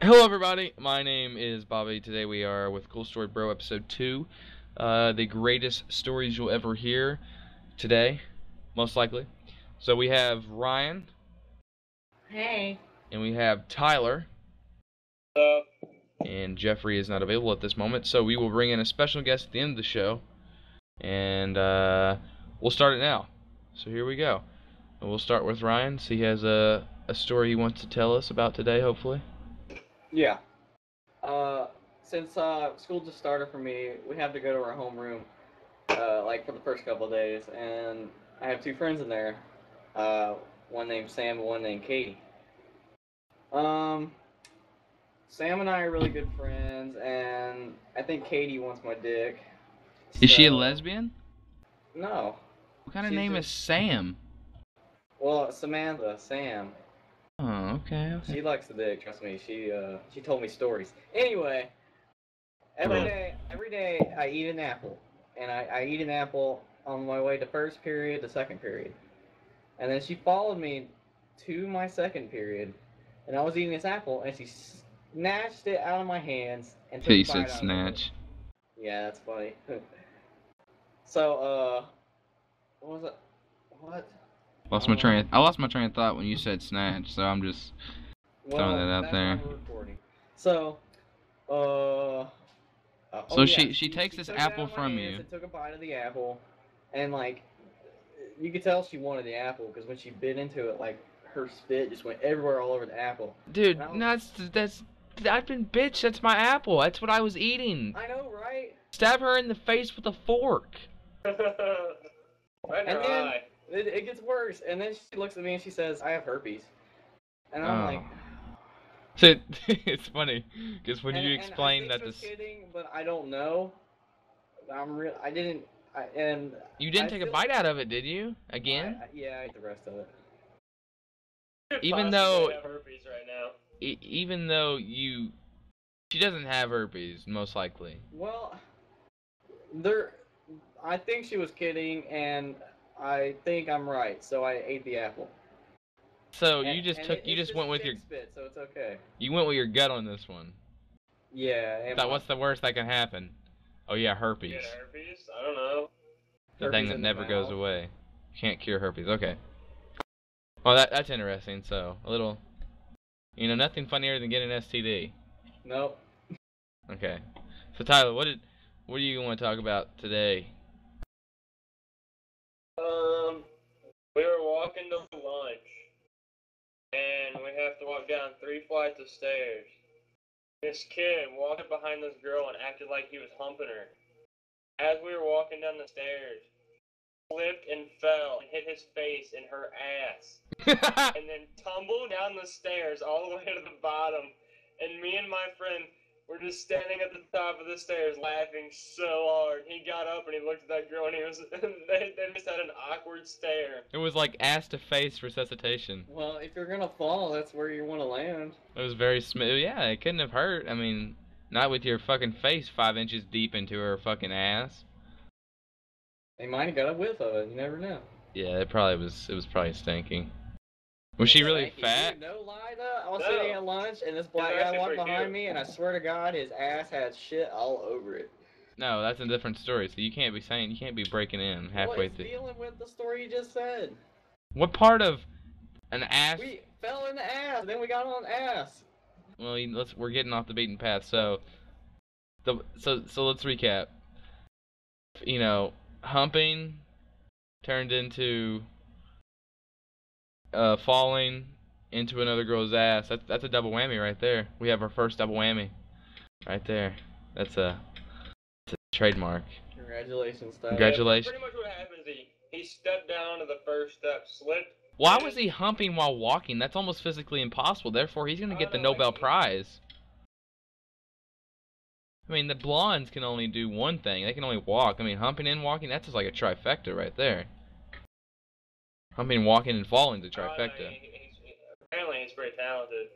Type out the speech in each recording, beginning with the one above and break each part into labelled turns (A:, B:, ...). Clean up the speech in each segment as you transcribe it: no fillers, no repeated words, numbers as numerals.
A: Hello everybody, my name is Bobby. Today we are with Cool Story Bro episode 2. The greatest stories you'll ever hear today, most likely. So we have Ryan.
B: Hey.
A: And we have Tyler.
C: Uh,
A: and Jeffrey is not available at this moment, so we will bring in a special guest at the end of the show. And we'll start it now. So here we go. And we'll start with Ryan, so he has a story he wants to tell us about today, hopefully.
B: Yeah. Since school just started for me, we have to go to our homeroom, like for the first couple of days, and I have two friends in there, one named Sam and one named Katie. Sam and I are really good friends, and I think Katie wants my dick.
A: Is she a lesbian?
B: No.
A: What kind of name is Sam?
B: Well, Samantha, Sam.
A: Oh, okay.
B: She likes the dick, trust me. She told me stories. Anyway, every day I eat an apple. And I eat an apple on my way to first period to second period. And then she followed me to my second period. And I was eating this apple, and she snatched it out of my hands and took a bite out of it.
A: You said snatch.
B: Yeah, that's funny. So, what was it? What?
A: I lost my train of thought when you said snatch, so I'm just throwing that out there.
B: So,
A: she takes this apple from you.
B: And took a bite of the apple, and like, you could tell she wanted the apple because when she bit into it, like her spit just went everywhere all over the apple.
A: Dude, that's I've been bitch. That's my apple. That's what I was eating.
B: I know, right?
A: Stab her in the face with a fork.
C: and
B: then it gets worse, and then she looks at me and she says, "I have herpes," and I'm like.
A: So it's funny because when you explain that this.
B: Kidding, but I don't know. I didn't.
A: You didn't take a bite out of it, did you? Again?
B: Yeah, I ate the rest of it.
A: Even though.
C: Have herpes right now.
A: Even though she doesn't have herpes, most likely.
B: Well, I think she was kidding, and I think I'm right. So I ate the apple.
A: So you just went with your
B: spit, so it's okay.
A: You went with your gut on this one.
B: Yeah.
A: So what's the worst that can happen? Oh yeah, herpes.
C: You get herpes? I don't know.
A: The thing that never goes away. You can't cure herpes. Okay. Well, that's interesting. So a little, nothing funnier than getting an STD.
B: Nope.
A: Okay. So Tyler, what do you want to talk about today?
C: We were walking to lunch. And we have to walk down 3 flights of stairs. This kid walked up behind this girl and acted like he was humping her. As we were walking down the stairs, slipped and fell and hit his face in her ass. And then tumbled down the stairs all the way to the bottom. And me and my friend were just standing at the top of the stairs laughing so hard. He got up and he looked at that girl and they just had an awkward stare.
A: It was like ass to face resuscitation.
B: Well, if you're gonna fall, that's where you want to land.
A: It was very smooth. Yeah, it couldn't have hurt. I mean, not with your fucking face 5 inches deep into her fucking ass.
B: They might have got a whiff of it. You never know.
A: Yeah, it was probably stinking. Was she really fat?
B: Dude, no lie though, I was sitting at lunch and this black guy walked behind me, and I swear to God, his ass had shit all over it.
A: No, that's a different story. So you can't be breaking in halfway through.
B: Dealing with the story you just said.
A: What part of an ass?
B: We fell in the ass, then we got on ass.
A: Well, we're getting off the beaten path. So let's recap. Humping turned into falling into another girl's ass. That's a double whammy right there. We have our first double whammy right there. That's a trademark.
B: Congratulations, Tyler.
A: Congratulations.
C: Yeah, pretty much what happens is he stepped down to the first step, slipped.
A: Why was he humping while walking? That's almost physically impossible. Therefore, he's going to get the Nobel Prize. I mean, the blondes can only do one thing. They can only walk. I mean, humping and walking, that's just like a trifecta right there. Humping, walking, and falling is a trifecta.
C: Apparently, he's pretty talented.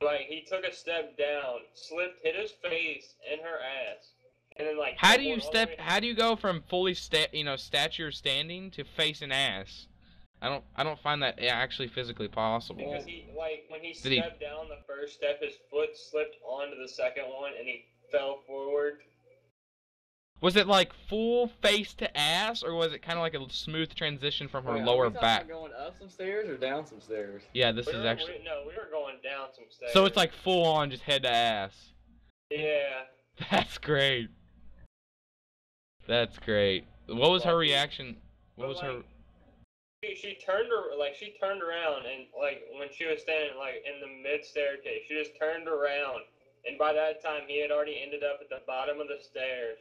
C: Like, he took a step down, slipped, hit his face in her ass, and then like.
A: How do you go from fully stature standing to face and ass? I don't find that actually physically possible.
C: Because he, like, when he
A: Did he-
C: stepped down the first step, his foot slipped onto the second one, and he fell forward.
A: Was it like full face to ass, or was it kind of like a smooth transition from her
B: Wait,
A: lower
B: are we talking
A: back?
B: about going up some stairs or down some stairs?
A: Yeah, this is actually.
C: We were going down some stairs.
A: So it's like full on, just head to ass.
C: Yeah.
A: That's great. That's great. What was her
C: Well,
A: reaction? What
C: but,
A: was her?
C: like, she turned around, and like when she was standing like in the mid staircase, she just turned around, and by that time he had already ended up at the bottom of the stairs.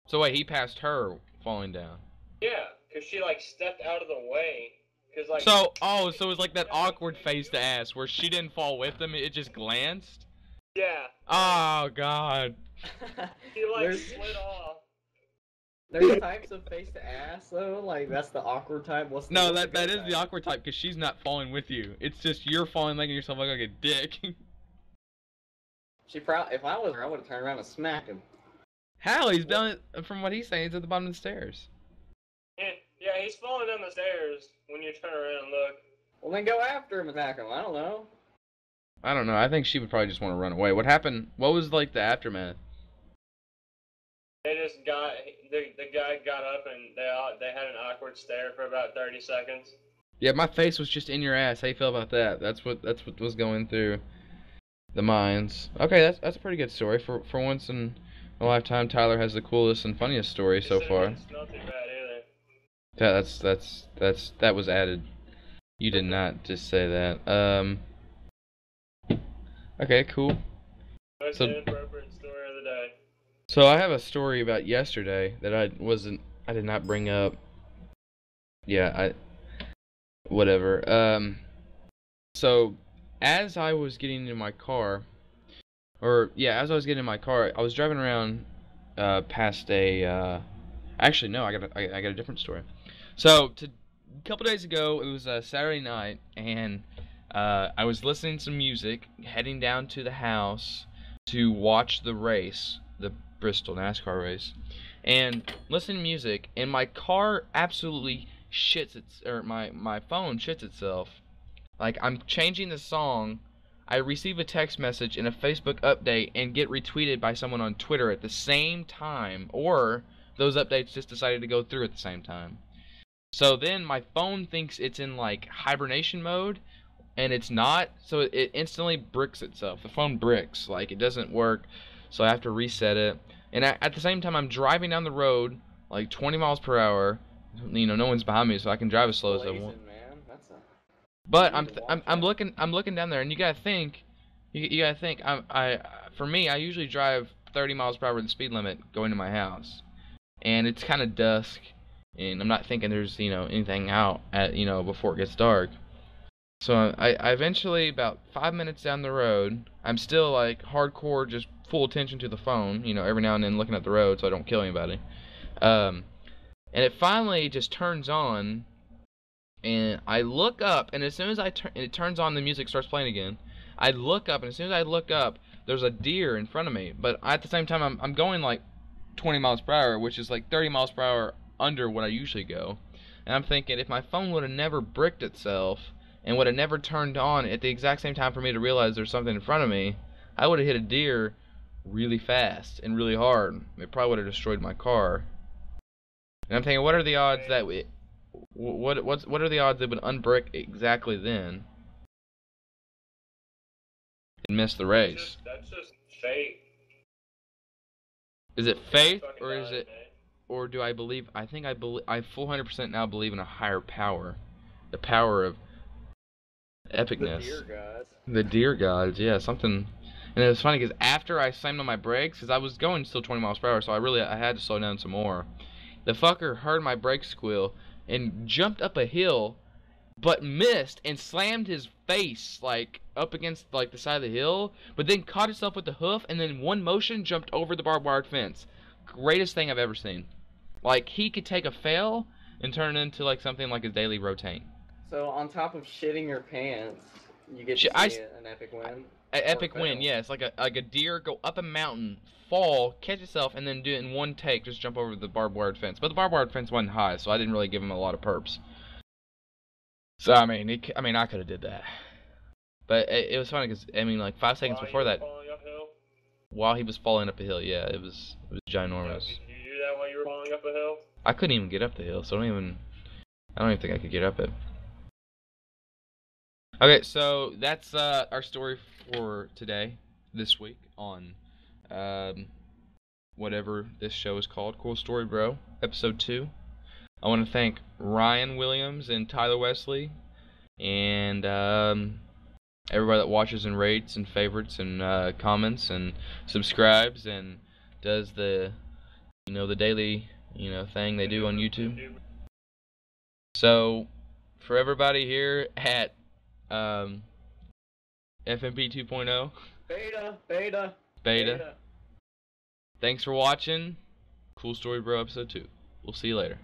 A: So wait, he passed her falling down.
C: Yeah, cause she like stepped out of the way, cause like.
A: So so it was like that awkward face to ass where she didn't fall with him; it just glanced.
C: Yeah.
A: Oh God.
C: He like
B: There's-
C: slid off.
B: There's types of face to ass though. Like that's the awkward type. What's the,
A: No,
B: what's
A: that
B: good
A: is the
B: type?
A: awkward type because she's not falling with you. It's just you're falling, making yourself look like a dick.
B: She probably, if I was her, I would have turned around and smacked him.
A: Hell, he's done it. From what he's saying, he's at the bottom of the stairs.
C: Yeah, he's falling down the stairs when you turn around and look.
B: Well, then go after him, attack him. I don't know.
A: I don't know. I think she would probably just want to run away. What happened? What was like the aftermath?
C: They just got the guy got up and they had an awkward stare for about 30 seconds.
A: Yeah, my face was just in your ass. How you feel about that? That's what was going through the minds. Okay, that's a pretty good story. For once in a lifetime, Tyler has the coolest and funniest story so far.
C: It's not too bad either.
A: Yeah, that was added. You did not just say that. Okay, cool.
C: Most
A: So-
C: inappropriate story of the day.
A: So I have a story about yesterday that I did not bring up. Yeah, whatever. So as I was getting in my car, as I was getting in my car, I was driving around, past a, actually no, I got a different story. So a couple days ago, it was a Saturday night, and I was listening to some music, heading down to the house to watch the race, the Bristol NASCAR race, and listening to music, and my car absolutely my phone shits itself. Like, I'm changing the song, I receive a text message and a Facebook update and get retweeted by someone on Twitter at the same time, or those updates just decided to go through at the same time. So then my phone thinks it's in like hibernation mode, and it's not, so it instantly bricks itself. The phone bricks, like it doesn't work, so I have to reset it. And at the same time, I'm driving down the road like 20 miles per hour. You know, no one's behind me, so I can drive as slow as I want.
B: Blazing, man. That's a...
A: But
B: You need to watch
A: I'm
B: out.
A: looking down there, and you gotta think, for me, I usually drive 30 miles per hour the speed limit going to my house, and it's kind of dusk, and I'm not thinking there's anything out at before it gets dark. So I eventually, about 5 minutes down the road, I'm still like hardcore, just full attention to the phone, every now and then looking at the road so I don't kill anybody. And it finally just turns on, and I look up, and as soon as it turns on, the music starts playing again. I look up, and as soon as I look up, there's a deer in front of me. But at the same time, I'm going like 20 miles per hour, which is like 30 miles per hour under what I usually go. And I'm thinking, if my phone would have never bricked itself, and would have never turned on at the exact same time for me to realize there's something in front of me, I would have hit a deer really fast and really hard. It probably would have destroyed my car. And I'm thinking, what are the odds that what are the odds it would unbrick exactly then and miss the race?
C: That's just fate.
A: Is it faith,
C: Fucking
A: or is
C: died,
A: it,
C: man.
A: or do I believe? I think I full 100% now believe in a higher power, the power of epicness.
B: The deer guys.
A: The deer gods, yeah, something. And it was funny because after I slammed on my brakes, because I was going still 20 miles per hour, so I had to slow down some more. The fucker heard my brakes squeal and jumped up a hill, but missed and slammed his face like up against like the side of the hill, but then caught himself with the hoof and then one motion jumped over the barbed wire fence. Greatest thing I've ever seen. Like, he could take a fail and turn it into like something like his daily routine.
B: So on top of shitting your pants, you get
A: Shit,
B: to see an epic win.
A: An epic
B: fail.
A: win, yeah. It's like a deer go up a mountain, fall, catch itself, and then do it in one take, just jump over the barbed wire fence. But the barbed wire fence wasn't high, so I didn't really give him a lot of perps. So I mean, I could have did that, but it was funny because I mean, like 5 seconds
C: While
A: before
C: you were
A: that,
C: falling uphill?
A: while he was falling up a hill, yeah, it was
C: Yeah,
A: ginormous.
C: did you do that while you were falling up a hill?
A: I couldn't even get up the hill, so I don't even think I could get up it. Okay, so that's our story for today, this week on whatever this show is called, Cool Story Bro, episode 2. I want to thank Ryan Williams and Tyler Wesley, and everybody that watches and rates and favorites and comments and subscribes and does the the daily thing they do on YouTube. So for everybody here at FMP 2.0 Beta, thanks for watching Cool Story Bro episode 2. We'll see you later.